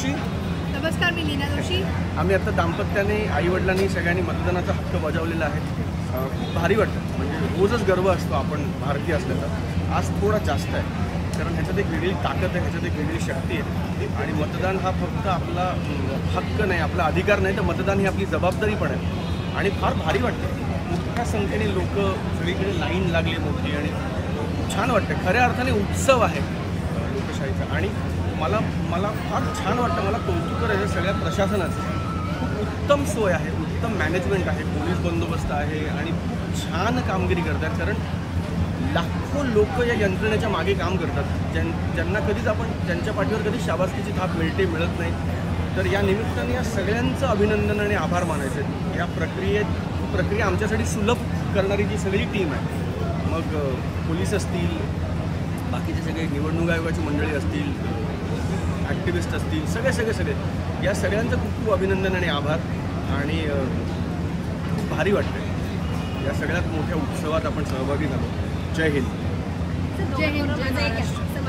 जोशी. नमस्कार, मी लीना जोशी. आम्ही आता दाम्पत्याने आईवडिलांनी सगळ्यांनी मतदानाचा हक्क बजावलेला आहे. खूप भारी वाटतं. म्हणजे रोजच गर्व असतो आपण भारतीय असल्याचा. आज थोडा जास्त आहे, कारण ह्याच्यात एक वेगळी ताकद आहे, ह्याच्यात एक वेगळी शक्ती आहे. आणि मतदान हा फक्त आपला हक्क नाही, आपला अधिकार नाही, तर मतदान ही आपली जबाबदारी पण आहे. आणि फार भारी वाटतं. मोठ्या संख्येने लोक सगळीकडे लाईन लागली मोठी आणि छान वाटतं. खऱ्या अर्थाने उत्सव आहे लोकशाहीचा. आणि मला फार छान वाटतं. मला कौतुक करायचं सगळ्या प्रशासनाचं. खूप उत्तम सोय आहे, उत्तम मॅनेजमेंट आहे, पोलीस बंदोबस्त आहे आणि खूप छान कामगिरी करतात. कारण लाखो लोक या यंत्रणेच्या मागे काम करतात, ज्यांना कधीच आपण ज्यांच्या पाठीवर कधी शाबासकीची थाप मिळत नाही. तर या निमित्ताने या सगळ्यांचं अभिनंदन आणि आभार मानायचे. या प्रक्रिया आमच्यासाठी सुलभ करणारी जी सगळी टीम आहे, मग पोलीस असतील, बाकीचे सगळे निवडणूक आयोगाची मंडळी असतील, ॲक्टिव्हिस्ट असतील, सगळे या सगळ्यांचं खूप अभिनंदन आणि आभार. आणि खूप भारी वाटतं या सगळ्यात मोठ्या उत्सवात आपण सहभागी झालो. जय हिंद. जय हिंद.